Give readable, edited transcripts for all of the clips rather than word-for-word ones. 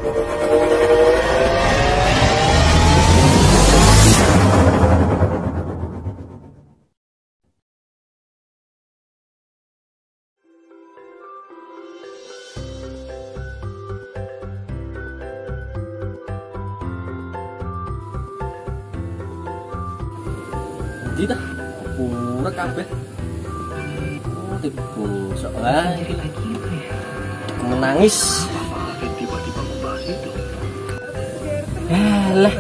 Tidak, pura kabeh. Oh, dibusuk lah. Menangis. Tiba-tiba membahas itu. Lah,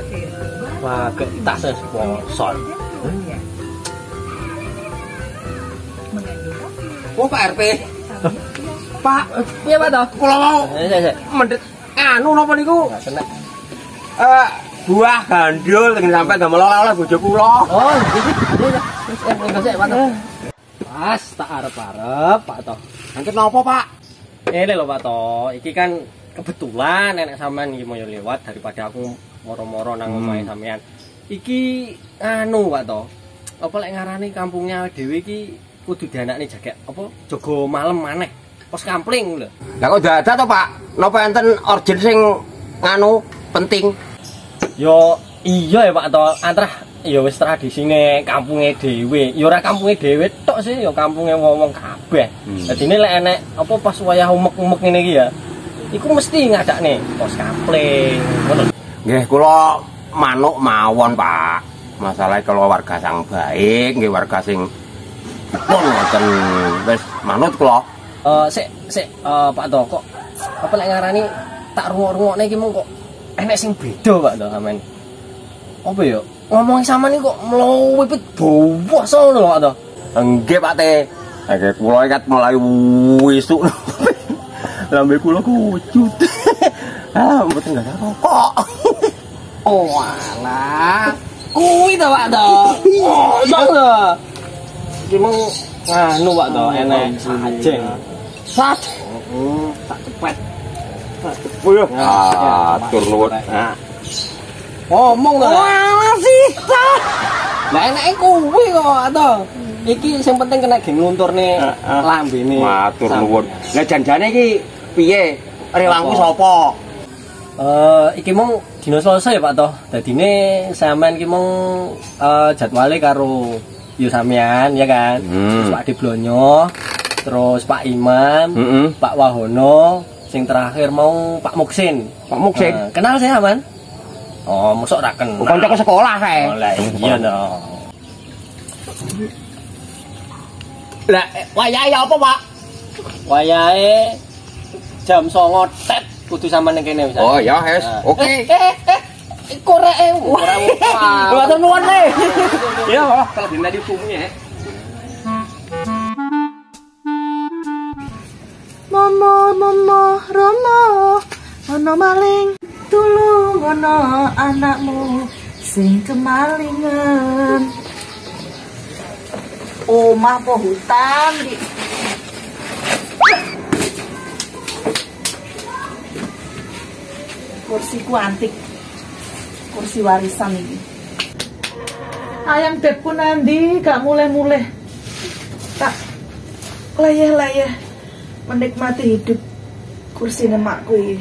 pakai tas sponsor. Oh, Pak RT. Pak, piye Pak to? Kula mau mendhet anu napa niku? Enggak kena. Buah gandul dengan sampai damel oleh bojo kula. Oh, iki. Pas tak arep-arep Pak to. Angket napa, Pak? Ini lho Pak to, iki kan kebetulan nenek sampean iki mau lewat daripada aku moro-moro nang omahe sampean. Iki anu Pak to. Apa lek ngarani kampungnya dhewe iki kudu dianakne jaket apa jaga malam maneh. Pos kampling lho. Lah kok dadak to, Pak? Napa enten urgent sing nganu penting? Yo iya ya Pak to, antrah ya wis tradisine kampunge dhewe. Ya ora kampunge dhewe tok sih, ya kampunge wong-wong kabeh. Dadine lek enek apa pas wayah umek-umek ngene iki ya, iku mesti ngadakne pos kampling. Ngono. Nggih, kula manuk mawon, Pak. Masalah kalau warga sang baik, nggih warga sing dipun ngoten wis manut kula. Sik Pak to kok apa lek ngarani tak rungok-rungokne iki mung kok enek sing beda Pak to sampean. Apa ya? Ngomong sampean iki kok mlowipit bawah ngono lho Pak to. Nggih, Pak Teh. Nggih, kula ikat mulai wisuk. Lambe kula kucut. Mboten enggak rokok. Oh alah. Kuwi to Pak to. Oh, sak lho. Iki mung anu Pak to enek sajeng. Sat. Tak cepet. Wih, atur nuwun. Ngomong to. Wah, sisa. Lah enake kuwi kok to. Iki sing penting kena ge nglunturne lambene. Matur nuwun. Lah janjane iki piye? Rewangku sapa? Iki mung dina Selasa ya Pak to. Dadine sampean iki mung jadwale karo yo sampean ya kan. Terus Pak Diblonyo, terus Pak Imam, Pak Wahono, sing terakhir mau Pak Muksin. Pak Muksin. Kenal saya aman? Oh, mosok ra kenal. Kanca ke sekolah kae. Oh, lah iya no. Lah wayahe apa, Pak? Wayahe jam 09.00 tet kudu sampean ning kene wis. Oh ya, wis. Oke. Koreke ora. Matur nuwun, Le. Ya, Pak. Kalau dina di punya. Momo Romo ono maling tulung ono anakmu sing kemalingan. Omah po hutan di kursiku antik, kursi warisan ini. Ayam bebku nanti gak mulai-mulai tak layah-layah menikmati hidup kursi nemakku ini.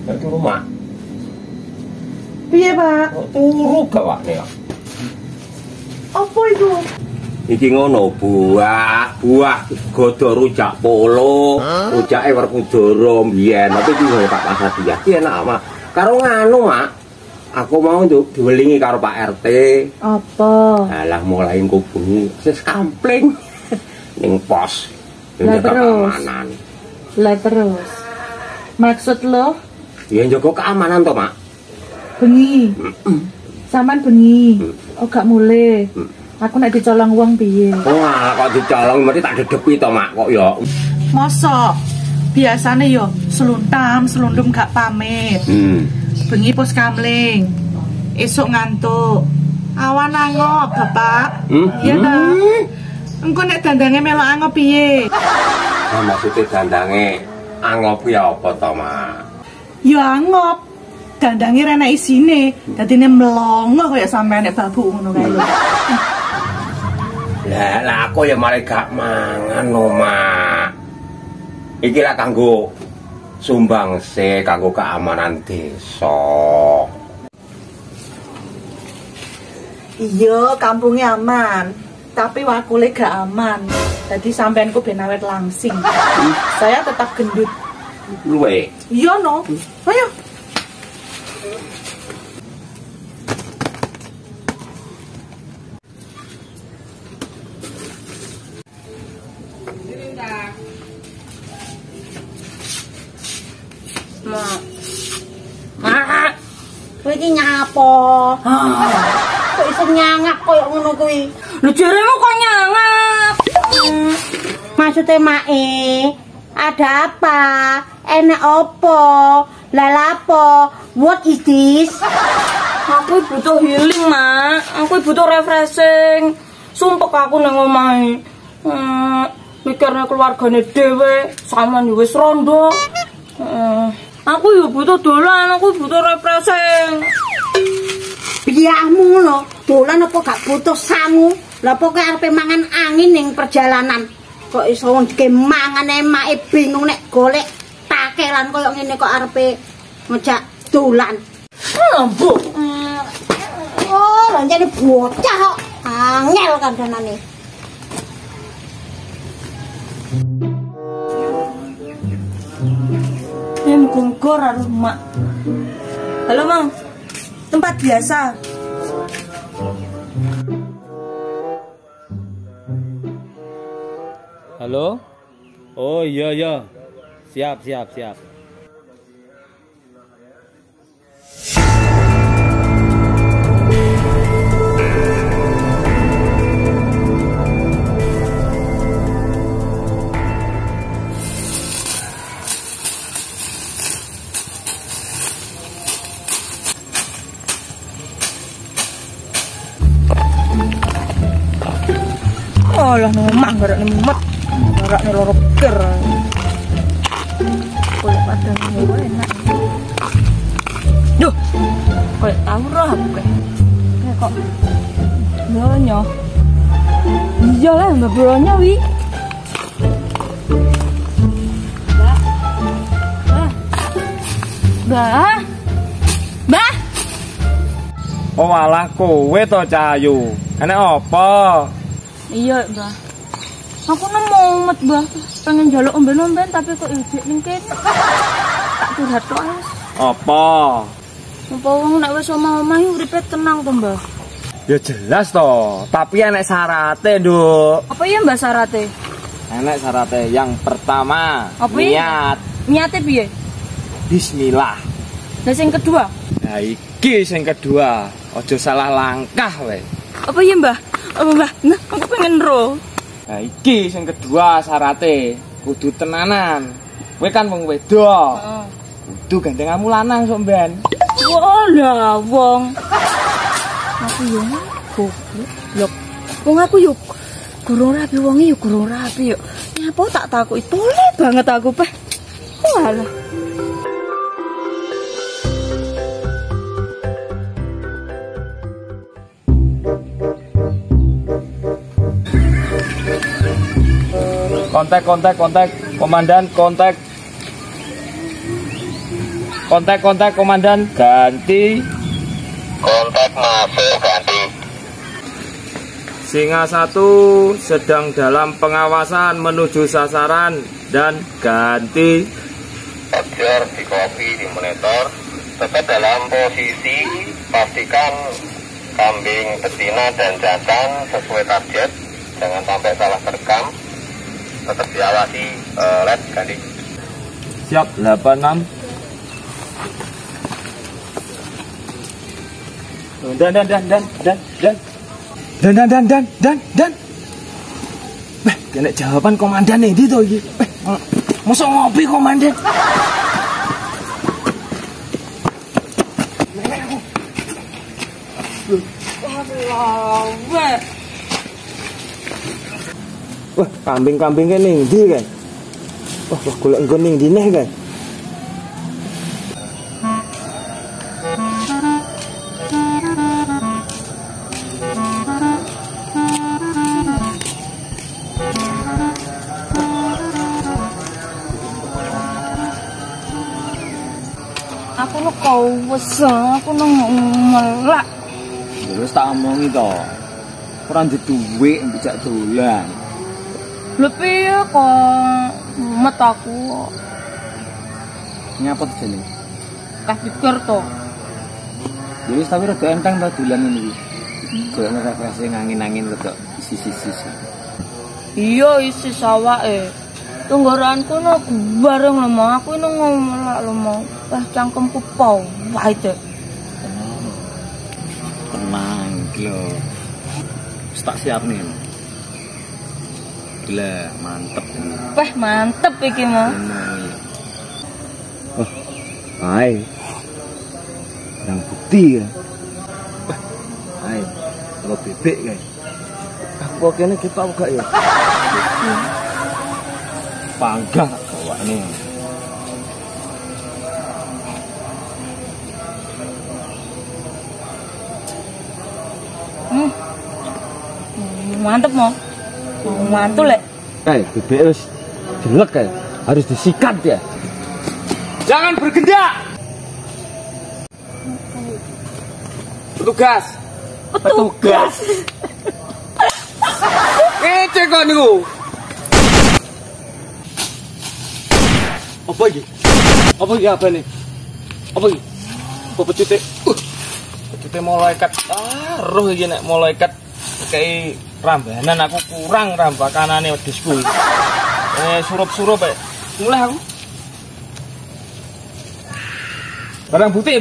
Itu rumah. Piye, Pak? Turu gawakne ya. Apa itu? Iki ngono buah godho rujak polo, rujake Werkudara mbiyen. Tapi iki kaya Pak Pasadiah. Ki enak, Mak. Karo nganu, Mak. Aku mau diwelingi karo Pak RT. Apa? Alah mulai engko bengi wis kampling ning pos. Lah terus. Lah terus. Maksud lo? Ya njogo keamanan to, Mak. Bengi. Saman bengi. Oh gak mulai. Aku nek dicolong wong piye? Wah, kok dicolong mesti tak dedepi to, Mak, kok ya. Mosok biasane yo selundum gak pamit. Bengi pos kamling. Esuk ngantuk. Awan angop, Bapak. Iya ta? Engko nek dandange melok angop piye? Nah, maksudnya dandange Angop ya apa to, Mak? Ya angop. Gandange rene isine, dadine mlongo kaya sampeyan nek babu ngono kae lho. Lah aku ya malah gak mangan no, Mak. Iki lah kanggo sumbangse kanggo keamanan desa. Iya, kampungnya aman, tapi wakule gak aman. Jadi sampeanku ben awet langsing. Saya tetap gendut. Luwe. Iya no. Ayo. Mak, kowe iki nyapa? Kok iso nyangap koyo ngono kuwi? Lho jaremu kok nyangap. Maksudnya Mae, ada apa? Enak opo? Lalapo? What is this? Aku butuh healing, Mak. Aku butuh refreshing. Sumpah aku nang omahe. Mikirnya keluargane dhewe, sampean wis rondo. Aku yo butuh dolan, aku butuh refreshing. Biyamu lho, dolan apa gak butuh sangu? Lah pokoke arepe mangan angin ning perjalanan. Kok iso wong dike mangan emake bingung nek golek takelan koyo ngene kok arepe ngejak dolan. Bu. Oh, lancane bocah kok. Angel kandhanane. Gongkor aduh, Mak. Halo, Mang. Tempat biasa. Halo? Oh iya. Siap. Oh lah nomak garak nih mumet. Garak nih loro ger. Kulit padang gue enak. Duh. Kayak tahu roh apa? Kayak kok bronyo. Iya lah mbak bronyo wi. Bah. Oh alah kowe to Cahayu. Enek apa? Iya, Mbah. Aku nemu umet, Mbah. Pengen njaluk omben-omben tapi kok ijik ning kene. Tak curhat tok wis. Apa? Apa wong nek wis omah-omah uripe tenang to, Mbah? Ya jelas to, tapi enek syarate, Nduk. Apa ya, Mbah syarate? Enek syarate yang pertama, Apa ya? niat. Niate piye? Bismillah. Lah sing kedua? Nah iki sing kedua, aja salah langkah wae. Apa ya, Mbah? Apa, Mbah? Nah, aku pengen ro. Nah iki sing kedua syarate, kudu tenanan. Kowe kan wong wedok. Heeh. Kudu gandenganmu lanang sok mben. Wah, lah wong. Aku yo goblok. Lho, wong aku yo gurung rapi wonge yo gurung rapi yo. Nyapa tak takoki tole banget aku peh. Walah. Kontak, komandan, kontak. Kontak, komandan, ganti. Kontak masuk ganti. Singa 1 sedang dalam pengawasan menuju sasaran dan ganti. Observ di kopi di monitor. Tetap dalam posisi, pastikan kambing betina dan jantan sesuai target. Jangan sampai salah terekam. Tetap diawasi LED ganti. Siap, 86. Dan. Kena jawaban komandan nih itu iki. Mosok ngopi komandan. Wah, kambing-kambingnya nih ndi kan? Wah, golek nggon ning ndi neh, Guys? Aku lu kau besar, aku nang melak. Wis tak omongi to. Ora ndek duwe mbijak dolan. Lebih ya kok met aku. Nyapa to jane? Kah pikir to. Ya wis tapi rada enteng to dolan ngene iki. Golek refreshing angin-angin rada sisi-sisi. Iya isi sawake. Tunggoranku no bareng lho mau aku ini ngomelak lho mau. Cangkemku pau wae. Tenang iki lho. Wis tak siapne. Gila, mantep ini. Wah, mantep iki mah. Oh, hai. Yang putih ya. Wah, hai. Kalau bebek guys. Aku kene kita gak ya. Panggah kok ini. Mantep mau. Mantul lek. Bebek wis jelek kayak harus disikat ya. Jangan bergendak. Petugas. Cek kok niku. Apa iki? Apa iki abane? Apa iki? Apa pecute? Pecute malaikat. Roh iki nek malaikat kayak rambanan aku kurang rambakanane wedhusku. Surup-surup ae. Mulai aku. Barang bukti.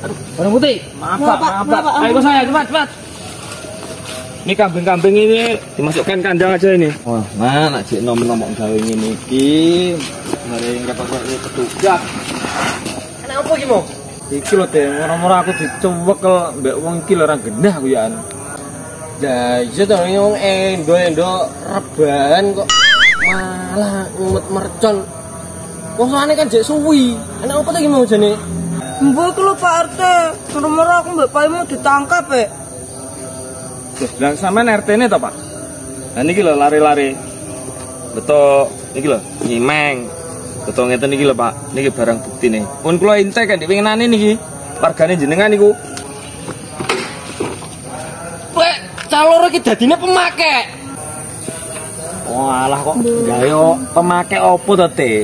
Aduh, barang bukti. Maaf, Pak. Ayo saya cepat. Ini kambing-kambing ini dimasukkan kandang aja ini. Wah, nak cek nom-nom gawe ngene iki. Mari repot petugas. Enak apa iki, Mo? Iki lho, Teh, ora-ora aku dicewekel mbek wong iki lho ora gendah aku ya. Lah iya to wong endo rebahan kok malah ngumet mercon. Wong soane kan jek suwi. Enak apa to iki mau jane? Mbok iki lho Pak RT, nomor aku mbek paimu ditangkap Lah sampean RT-ne to, Pak? Lah niki lho lari-lari. Beto iki lho, nyimeng. Beto ngeten iki lho, Pak. Niki barang buktine. Pun kula entek kan dipinginane niki. Wargane jenengan niku. Wek, caloro iki dadine pemake. Oh alah kok gawe pemake opo to, Teh?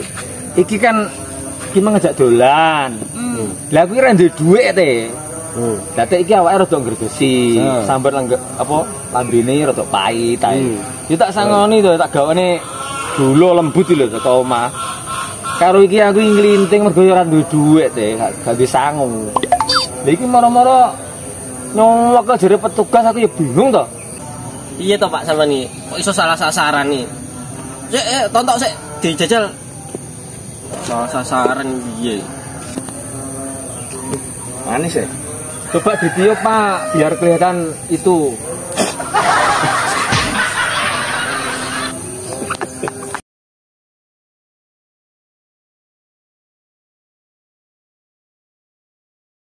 Iki kan iki ngejak dolan. Lah kuwi ra duwe dhuwit, Teh. Dadi iki awake rada gregesi, sambar apa lambene rada pahit ae. Yo tak sangoni to, tak gawane dulu lembut lho saka omah. Karo iki aku nglinting mergo ora duwe dhuwit, Teh, gak duwe sangu. Lah iki moro-moro nyolok jare petugas aku ya bingung to. Iya to Pak sampean iki. Kok iso salah sasaran nih? Sik, tontok sik dijajal. Salah sasaran piye? Manis ya? Coba ditiup Pak, biar kelihatan itu